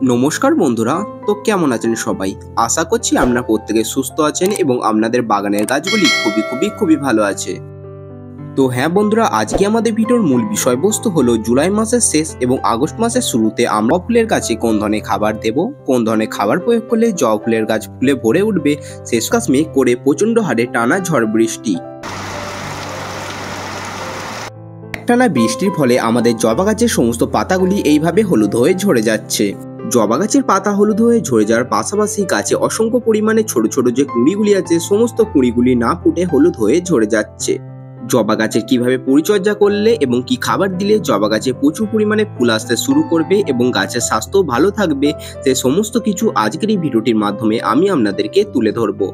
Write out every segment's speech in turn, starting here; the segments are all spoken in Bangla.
নমস্কার বন্ধুরা, তো কেমন আছেন সবাই? আশা করছি আপনারা প্রত্যেকে সুস্থ আছেন এবং আপনাদের বাগানের গাছগুলি খুবই ভালো আছে। তো হ্যাঁ বন্ধুরা, আজকে আমাদের ভিডিওর মূল বিষয়বস্তু হলো জুলাই মাসের শেষ এবং আগস্ট মাসের শুরুতে আমরা ফুলের গাছে কোন ধরনের খাবার দেব, কোন ধরনের খাবার প্রয়োগ করলে জবা ফুলের গাছ ফুলে ভরে উঠবে, শেষ কাজ মেঘ করে প্রচন্ড হারে টানা ঝড় বৃষ্টি। একটানা বৃষ্টির ফলে আমাদের জবা গাছের সমস্ত পাতাগুলি এইভাবে হলুদ হয়ে ঝরে যাচ্ছে। জবা গাছের পাতা হলুদ হয়ে ঝরে যাওয়ার পাশাপাশি গাছে অসংখ্য পরিমাণে ছোট ছোট যে কুঁড়িগুলি আছে সমস্ত কুঁড়িগুলি না ফুটে হলুদ হয়ে ঝরে যাচ্ছে। জবা গাছের কিভাবে পরিচর্যা করলে এবং কি খাবার দিলে জবা গাছে প্রচুর পরিমাণে ফুল আসতে শুরু করবে এবং গাছের স্বাস্থ্য ভালো থাকবে, সে সমস্ত কিছু আজকের এই ভিডিওটির মাধ্যমে আমি আপনাদেরকে তুলে ধরবো।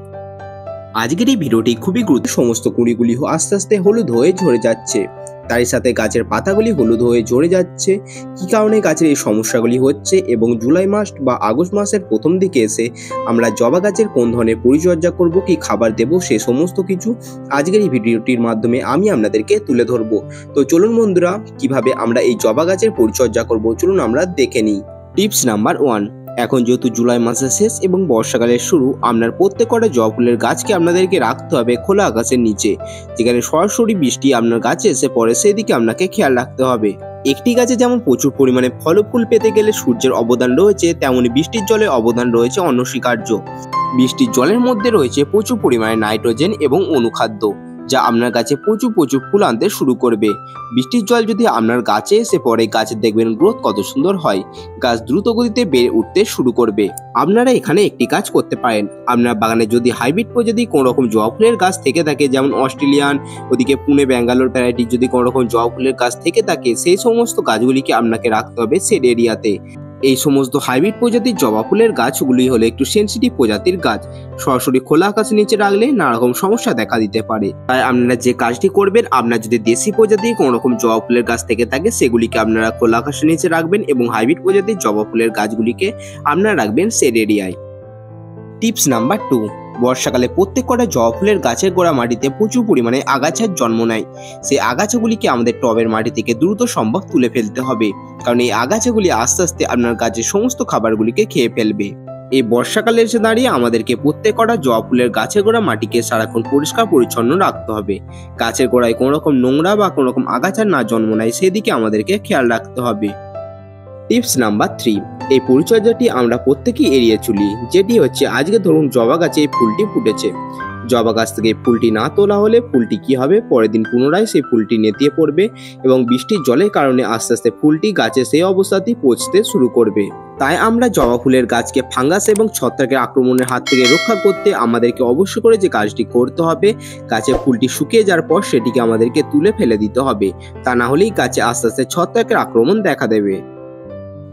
আজকের এই ভিডিওটি খুবই গুরুত্বপূর্ণ। সমস্ত কুঁড়িগুলি আস্তে আস্তে হলুদ হয়ে ঝরে যাচ্ছে, তারই সাথে গাছের পাতাগুলি হলুদ হয়ে ঝরে যাচ্ছে। কি কারণে গাছের এই সমস্যাগুলি হচ্ছে এবং জুলাই মাস বা আগস্ট মাসের প্রথম দিকে এসে আমরা জবা গাছের কোন ধরনের পরিচর্যা করব, কি খাবার দেব, সে সমস্ত কিছু আজকের এই ভিডিওটির মাধ্যমে আমি আপনাদেরকে তুলে ধরবো। তো চলুন বন্ধুরা, কিভাবে আমরা এই জবা গাছের পরিচর্যা করব চলুন আমরা দেখে নিই। Tips number 1। এখন যেহেতু জুলাই মাসের শেষ এবং বর্ষাকালের শুরু, আপনার প্রত্যেক কটা জবা ফুলের গাছকে আপনাদেরকে রাখতে হবে খোলা আকাশের নিচে, যেখানে সরাসরি বৃষ্টি আপনার গাছে এসে পড়ে সেদিকে আপনাকে খেয়াল রাখতে হবে। একটি গাছে যেমন প্রচুর পরিমাণে ফল ফুল পেতে গেলে সূর্যের অবদান রয়েছে, তেমনি বৃষ্টির জলের অবদান রয়েছে অনস্বীকার্য। বৃষ্টির জলের মধ্যে রয়েছে প্রচুর পরিমাণে নাইট্রোজেন এবং অনুখাদ্য, যা আপনার গাছে প্রচুর ফুল আনতে শুরু করবে। বৃষ্টির জল যদি আপনার গাছে এসে পড়ে, গাছের দেখবেন গ্রোথ কত সুন্দর হয়, গাছ দ্রুত গতিতে বেড়ে উঠতে শুরু করবে। আপনারা এখানে একটি কাজ করতে পারেন, আপনার বাগানে যদি হাইব্রিড প্রজাতির কোনো রকম জবা ফুলের গাছ থেকে থাকে, যেমন অস্ট্রেলিয়ান, ওদিকে পুনে ব্যাঙ্গালোর ভ্যারাইটির যদি কোনো রকম জবা ফুলের গাছ থেকে থাকে, সেই সমস্ত গাছগুলিকে আপনাকে রাখতে হবে শেড এরিয়াতে। এই সমস্ত হাইব্রিড প্রজাতির জবা ফুলের গাছগুলি হলো একটু সেনসিটিভ প্রজাতির গাছ, সরাসরি খোলা আকাশের নিচে রাখলে নানা রকম সমস্যা দেখা দিতে পারে। তাই আপনারা যে কাজটি করবেন, আপনার যদি দেশি প্রজাতির কোনো রকম জবা ফুলের গাছ থেকে থাকে সেগুলিকে আপনারা খোলা আকাশের নিচে রাখবেন এবং হাইব্রিড প্রজাতির জবা ফুলের গাছগুলিকে আপনারা রাখবেন শেড এরিয়ায়। Tips number 2। বর্ষাকালে প্রত্যেক কটা জবা ফুলের গাছের গোড়া মাটিতে প্রচুর পরিমাণে আগাছার জন্ম নেয়। সেই আগাছাগুলিকে আমাদের টবের মাটি থেকে দ্রুত সম্ভব তুলে ফেলতে হবে, কারণ এই আগাছাগুলি আস্তে আস্তে আপনার গাছের সমস্ত খাবারগুলিকে খেয়ে ফেলবে। এই বর্ষাকালে এসে দাঁড়িয়ে আমাদেরকে প্রত্যেক কটা জবা ফুলের গাছের গোড়া মাটিকে সারাক্ষণ পরিষ্কার পরিচ্ছন্ন রাখতে হবে। গাছের গোড়ায় কোনো রকম নোংরা বা কোনো রকম আগাছা না জন্ম নেয় সেদিকে আমাদেরকে খেয়াল রাখতে হবে। Tips number 3। এই পরিচর্যাটি আমরা প্রত্যেকেই এড়িয়ে চলি, যেটি হচ্ছে আজকে ধরুন জবা গাছে এই ফুলটি ফুটেছে, জবা গাছ থেকে ফুলটি না তোলা হলে ফুলটি কি হবে, পরের দিন পুনরায় সেই ফুলটি নেতিয়ে পড়বে এবং বৃষ্টির জলের কারণে আস্তে আস্তে ফুলটি গাছে সেই অবস্থাতেই পচতে শুরু করবে। তাই আমরা জবা ফুলের গাছকে ফাঙ্গাস এবং ছত্রাকের আক্রমণের হাত থেকে রক্ষা করতে আমাদেরকে অবশ্যই করে যে কাজটি করতে হবে, গাছে ফুলটি শুকিয়ে যাওয়ার পর সেটিকে আমাদেরকে তুলে ফেলে দিতে হবে, তা না হলেই গাছে আস্তে আস্তে ছত্রাকের আক্রমণ দেখা দেবে।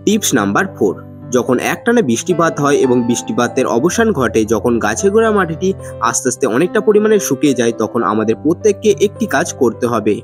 Tips number 4। যখন একটানা বৃষ্টিপাত হয় এবং বৃষ্টিপাতের অবসান ঘটে, যখন গাছের গোড়া মাটিটি আস্তে আস্তে অনেকটা পরিমাণে শুকিয়ে যায়, তখন আমাদের প্রত্যেককে একটি কাজ করতে হবে।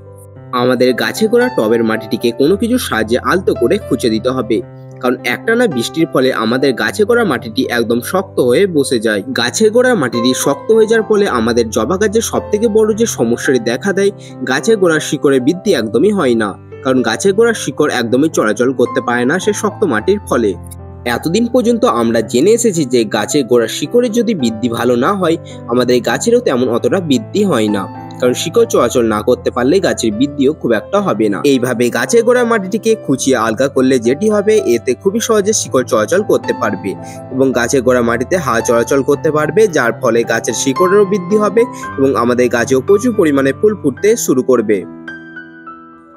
আমাদের গাছের গোড়া টবের মাটিটিকে কোনো কিছুর সাহায্যে আলতো করে খুঁচে দিতে হবে, কারণ একটানা বৃষ্টির ফলে আমাদের গাছের গোড়ার মাটিটি একদম শক্ত হয়ে বসে যায়। গাছের গোড়ার মাটিটি শক্ত হয়ে যাওয়ার ফলে আমাদের জবা গাছের সব থেকে বড় যে সমস্যাটি দেখা দেয়, গাছের গোড়ার শিকড়ের বৃদ্ধি একদমই হয় না, কারণ গাছের গোড়ার শিকড় একদমই চলাচল করতে পারে না সে শক্ত মাটির ফলে। এতদিন পর্যন্ত আমরা জেনে এসেছি যে গাছের গোড়ার শিকড়ের যদি বৃদ্ধি ভালো না হয়, আমাদের গাছেরও তেমন অতটা বৃদ্ধি হয় না, কারণ শিকড় চলাচল না করতে পারলে গাছের বৃদ্ধিও খুব একটা হবে না। এইভাবে গাছের গোড়ার মাটিটিকে খুঁচিয়ে আলগা করলে যেটি হবে, এতে খুবই সহজে শিকড় চলাচল করতে পারবে এবং গাছের গোড়ার মাটিতে হাওয়া চলাচল করতে পারবে, যার ফলে গাছের শিকড়েরও বৃদ্ধি হবে এবং আমাদের গাছেও প্রচুর পরিমাণে ফুল ফুটতে শুরু করবে।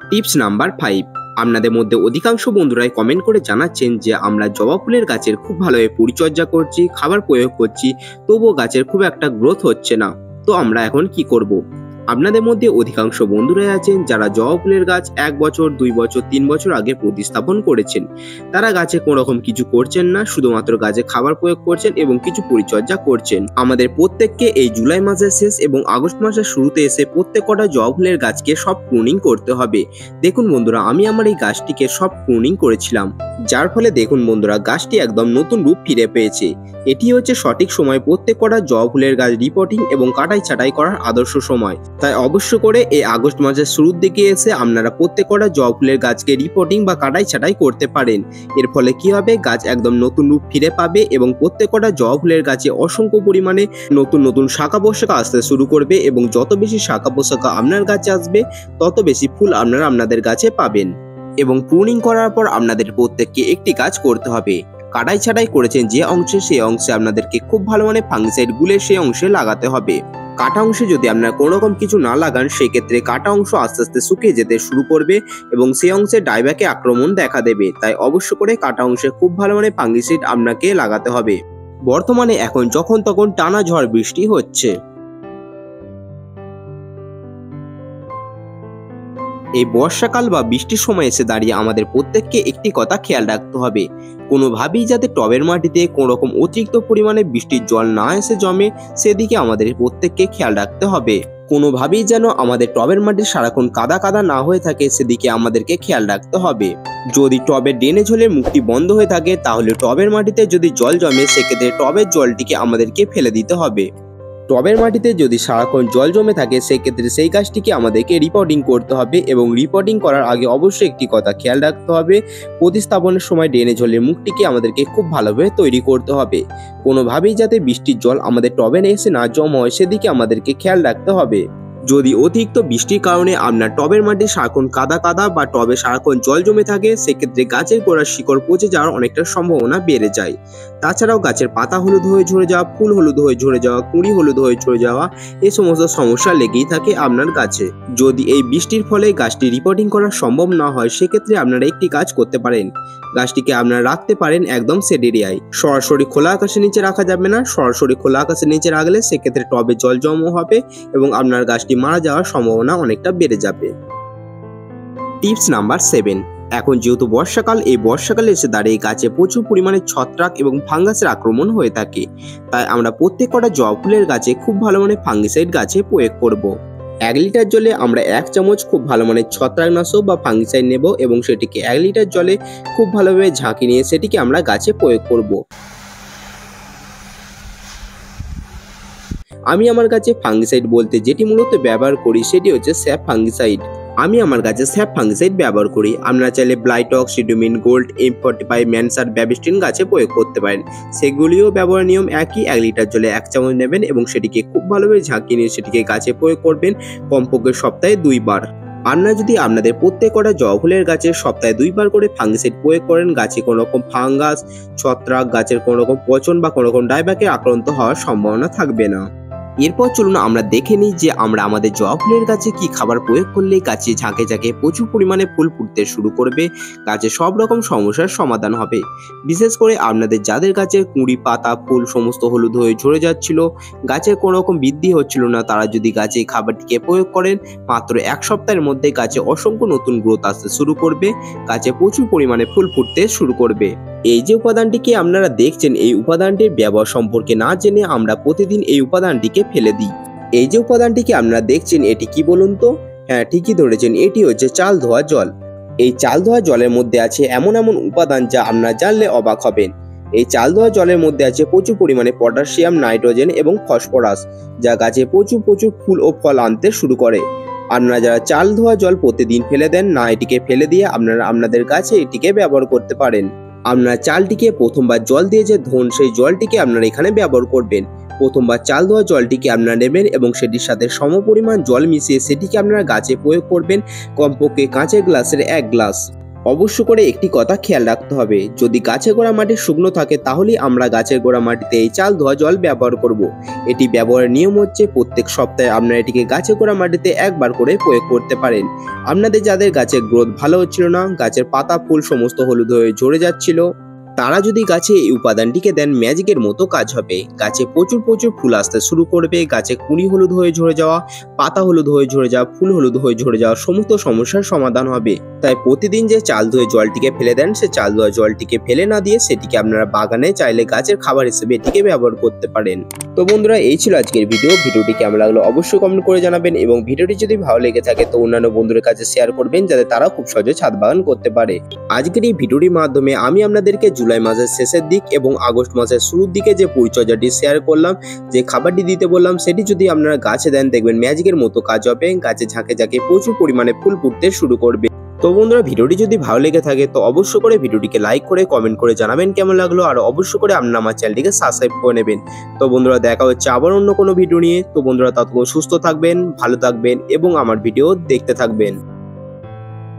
Tips number 5। আপনাদের মধ্যে অধিকাংশ বন্ধুরাই কমেন্ট করে জানাচ্ছেন যে আমরা জবা ফুলের গাছের খুব ভালোভাবে পরিচর্যা করছি, খাবার প্রয়োগ করছি, তবুও গাছের খুব একটা গ্রোথ হচ্ছে না, তো আমরা এখন কি করব? আপনাদের মধ্যে অধিকাংশ বন্ধুরাই আছেন যারা জবা ফুলের গাছ 1 বছর, 2 বছর, 3 বছর আগে প্রতিস্থাপন করেছেন। তারা গাছে কোনো রকম কিছু করছেন না, শুধুমাত্র গাছে খাবার প্রয়োগ করছেন এবং কিছু পরিচর্যা করছেন। আমাদের প্রত্যেককে এই জুলাই মাসের শেষ এবং আগস্ট মাসের শুরুতে এসে প্রত্যেক কটা জবা ফুলের গাছকে সব প্রুনিং করতে হবে। দেখুন বন্ধুরা, আমি আমার এই গাছটিকে সব প্রুনিং করেছিলাম, যার ফলে দেখুন বন্ধুরা গাছটি একদম নতুন রূপ ফিরে পেয়েছে। এটি হচ্ছে সঠিক সময় প্রত্যেক কটা জবা ফুলের গাছ রিপোর্টিং এবং কাটাই ছাঁটাই করার আদর্শ সময়। তাই অবশ্য করে এই আগস্ট মাসের শুরুর দিকে এসে আপনারা প্রত্যেকটা জবা ফুলের গাছকে রিপোর্টিং বা কাটাই ছাঁটাই করতে পারেন। এর ফলে কি হবে, গাছ একদম নতুন রূপ ফিরে পাবে এবং প্রত্যেকটা জবা ফুলের গাছে অসংখ্য পরিমাণে নতুন নতুন শাখা পোশাকা আসতে শুরু করবে এবং যত বেশি শাখা পোশাকা আপনার গাছে আসবে তত বেশি ফুল আপনারা আপনাদের গাছে পাবেন। এবং প্রুনিং করার পর আপনাদের প্রত্যেককে একটি কাজ করতে হবে, কাটাই ছাঁটাই করেছেন যে অংশে সেই অংশে আপনাদেরকে খুব ভালো মানে ফাঙ্গিসাইড গুলে সেই অংশে লাগাতে হবে। কাটা অংশে যদি আপনারা কোনো রকম কিছু না লাগান সেক্ষেত্রে কাটা অংশ আস্তে আস্তে শুকিয়ে যেতে শুরু করবে এবং সেই অংশে ডাইব্যাকে আক্রমণ দেখা দেবে। তাই অবশ্য করে কাটা অংশে খুব ভালো মানে ফাঙ্গিসাইড আপনাকে লাগাতে হবে। বর্তমানে এখন যখন তখন টানা ঝড় বৃষ্টি হচ্ছে। এই বর্ষাকাল বা বৃষ্টির সময় এসে দাঁড়িয়ে আমাদের প্রত্যেককে একটি কথা খেয়াল রাখতে হবে, কোনোভাবেই যাতে টবের মাটিতে কোনো রকম অতিরিক্ত পরিমাণে বৃষ্টির জল না এসে জমে সেদিকে আমাদের প্রত্যেককে খেয়াল রাখতে হবে। কোনোভাবেই যেন আমাদের টবের মাটি সারাক্ষণ কাদা কাদা না হয়ে থাকে সেদিকে আমাদেরকে খেয়াল রাখতে হবে। যদি টবের ড্রেনেজ হোলের মুখটি বন্ধ হয়ে থাকে তাহলে টবের মাটিতে যদি জল জমে সেক্ষেত্রে টবের জলটিকে আমাদেরকে ফেলে দিতে হবে। টবের মাটিতে যদি সারাক্ষণ জল জমে থাকে সেক্ষেত্রে সেই গাছটিকে আমাদেরকে রিপোর্টিং করতে হবে এবং রিপোর্টিং করার আগে অবশ্যই একটি কথা খেয়াল রাখতে হবে, প্রতিস্থাপনের সময় ড্রেনেজ হোলের মুখটিকে আমাদেরকে খুব ভালোভাবে তৈরি করতে হবে। কোনোভাবেই যাতে বৃষ্টির জল আমাদের টবে এসে না জমা হয় সেদিকে আমাদেরকে খেয়াল রাখতে হবে। যদি অতিরিক্ত বৃষ্টির কারণে আপনার টবের মাটি সারাক্ষণ কাদা কাদা বা টবে সারাক্ষণ জল জমে থাকে সেক্ষেত্রে গাছের গোড়ার শিকড় পচে যাওয়ার অনেকটা সম্ভাবনা বেড়ে যায়। তাছাড়াও গাছের পাতা হলুদ হয়ে ঝরে যাওয়া, ফুল হলুদ হয়ে ঝরে যাওয়া, কুঁড়ি হলুদ হয়ে ঝরে যাওয়া এই সমস্ত সমস্যা লেগেই থাকে আপনার গাছে। যদি এই বৃষ্টির ফলে গাছটি রিপোর্টিং করা সম্ভব না হয় সেক্ষেত্রে আপনারা একটি কাজ করতে পারেন, গাছটিকে আপনারা রাখতে পারেন একদম শেড এরিয়ায়। সরাসরি খোলা আকাশের নিচে রাখা যাবে না, সরাসরি খোলা আকাশের নিচে রাখলে সেক্ষেত্রে টবে জল জমা হবে এবং আপনার গাছটি মারা যাওয়ার সম্ভাবনা অনেকটা বেড়ে যাবে। টিপস নাম্বার 7, এখন যেহেতু বর্ষাকাল, এই বর্ষাকালে এসে দাঁড়িয়ে গাছে প্রচুর পরিমাণে ছত্রাক এবং ফাঙ্গাসের আক্রমণ হয়ে থাকে। তাই আমরা প্রত্যেকটা জবা ফুলের গাছে খুব ভালো মানে ফাঙ্গিসাইড গাছে প্রয়োগ করব। 1 লিটার জলে আমরা 1 চামচ খুব ভালো মানের ছত্রাকনাশক বা ফাঙ্গিসাইড নেব এবং সেটিকে 1 লিটার জলে খুব ভালোভাবে ঝাঁকি নিয়ে সেটিকে আমরা গাছে প্রয়োগ করব। আমি আমার গাছে ফাঙ্গিসাইড বলতে যেটি মূলত ব্যবহার করি সেটি হচ্ছে স্যাপ ফাঙ্গিসাইড। আমি আমার গাছে স্যাপ ফাঙ্গিসাইড ব্যবহার করি। আপনারা চাইলে ব্লাইটক্স, সিডুমিন গোল্ড, M45, ম্যানসার, ব্যাবিস্টিন গাছে প্রয়োগ করতে পারেন। সেগুলিও ব্যবহার নিয়ম একই, 1 লিটার জলে 1 চামচ নেবেন এবং সেটিকে খুব ভালোভাবে ঝাঁকিয়ে নিয়ে সেটিকে গাছে প্রয়োগ করবেন কমপক্ষে সপ্তাহে 2 বার। আপনারা যদি আপনাদের প্রত্যেকটা জবা ফুলের গাছে সপ্তাহে 2 বার করে ফাঙ্গিসাইড প্রয়োগ করেন গাছে কোনো রকম ফাঙ্গাস, ছত্রাক, গাছের কোনো রকম পচন বা কোনো রকম ডাইব্যাকে আক্রান্ত হওয়ার সম্ভাবনা থাকবে না। এরপর চলুন আমরা দেখে নিই যে আমরা আমাদের জবা ফুলের গাছে কি খাবার প্রয়োগ করলে গাছে ঝাঁকে ঝাঁকে প্রচুর পরিমাণে ফুল ফুটতে শুরু করবে, গাছে সব রকম সমস্যার সমাধান হবে। বিশেষ করে আপনাদের যাদের গাছের কুঁড়ি, পাতা, ফুল সমস্ত হলুদ হয়ে ঝরে যাচ্ছিল, গাছের কোনো রকম বৃদ্ধি হচ্ছিল না, তারা যদি গাছে এই খাবারটিকে প্রয়োগ করেন মাত্র 1 সপ্তাহের মধ্যে গাছে অসংখ্য নতুন গ্রোথ আসতে শুরু করবে, গাছে প্রচুর পরিমাণে ফুল ফুটতে শুরু করবে। এই যে উপাদানটিকে আপনারা দেখছেন এই উপাদানটির ব্যবহার সম্পর্কে না জেনে আমরা প্রতিদিন এই উপাদানটিকে ফেলে দিই। এই যে উপাদানটিকে আপনারা দেখছেন এটি কি বলুন তো? হ্যাঁ, ঠিকই ধরেছেন, এটি হচ্ছে চাল ধোয়া জল। এই চাল ধোয়া জলের মধ্যে আছে এমন এমন উপাদান যা আপনারা জানলে অবাক হবেন। এই চাল ধোয়া জলের মধ্যে আছে প্রচুর পরিমাণে পটাশিয়াম, নাইট্রোজেন এবং ফসফরাস, যা গাছে প্রচুর ফুল ও ফল আনতে শুরু করে। আপনারা যারা চাল ধোয়া জল প্রতিদিন ফেলে দেন না, এটিকে ফেলে দিয়ে আপনারা আপনাদের গাছে এটিকে ব্যবহার করতে পারেন। আপনারা চালটিকে প্রথমবার জল দিয়ে যে ধোন সেই জলটিকে আপনারা এখানে ব্যবহার করবেন। প্রথমবার চাল ধোয়া জলটিকে আপনারা নেবেন এবং সেটির সাথে সমপরিমাণ জল মিশিয়ে সেটিকে আপনারা গাছে প্রয়োগ করবেন কমপক্ষে কাঁচের গ্লাসের 1 গ্লাস। অবশ্য করে একটি কথা খেয়াল রাখতে হবে, যদি গাছের গোড়া মাটি শুকনো থাকে তাহলেই আমরা গাছের গোড়া মাটিতে এই চাল ধোয়া জল ব্যবহার করব। এটি ব্যবহারের নিয়ম হচ্ছে প্রত্যেক সপ্তাহে আপনারা এটিকে গাছের গোড়া মাটিতে 1 বার করে প্রয়োগ করতে পারেন। আপনাদের যাদের গাছের গ্রোথ ভালো হচ্ছিল না, গাছের পাতা ফুল সমস্ত হলুদ হয়ে ঝরে যাচ্ছিল, তারা যদি গাছে এই উপাদানটিকে দেন ম্যাজিকের মতো কাজ হবে। গাছে প্রচুর ফুল আসতে শুরু করবে, গাছে কুঁড়ি হলুদ হয়ে ঝরে যাওয়া, পাতা হলুদ হয়ে ঝরে যাওয়া, ফুল হলুদ হয়ে ঝরে যাওয়া সমস্ত সমস্যার সমাধান হবে। তাই প্রতিদিন যে চাল ধুয়ে জলটিকে ফেলে দেন সে চাল ধোয়া জলটিকে ফেলে না দিয়ে সেটিকে আপনারা বাগানে চাইলে গাছের খাবার হিসেবে এটিকে ব্যবহার করতে পারেন। তো বন্ধুরা, এই ছিল আজকের ভিডিওটি কেমন লাগলো অবশ্যই কমেন্ট করে জানাবেন এবং ভিডিওটি যদি ভালো লেগে থাকে তো অন্যান্য বন্ধুদের কাছে শেয়ার করবেন যাতে তারা খুব সহজে ছাদ বাগান করতে পারে। আজকের এই ভিডিওটির মাধ্যমে আমি আপনাদেরকে জুলাই মাসের শেষের দিক এবং আগস্ট মাসের শুরুর দিকে যে পরিচর্যাটি শেয়ার করলাম, যে খাবারটি দিতে বললাম, সেটি যদি আপনারা গাছে দেন দেখবেন ম্যাজিকের মতো কাজ হবে। গাছে ঝাঁকে ঝাঁকে প্রচুর পরিমাণে ফুল ফুটতে শুরু করবে। তো বন্ধুরা, ভিডিওটি যদি ভালো লেগে থাকে তো অবশ্যই করে ভিডিওটিকে লাইক করে কমেন্ট করে জানাবেন কেমন লাগলো, আর অবশ্যই করে আপনারা আমার চ্যানেলটিকে সাবস্ক্রাইব করে নেবেন। তো বন্ধুরা, দেখা হচ্ছে আবার অন্য কোনো ভিডিও নিয়ে। তো বন্ধুরা, ততক্ষণ সুস্থ থাকবেন, ভালো থাকবেন এবং আমার ভিডিও দেখতে থাকবেন।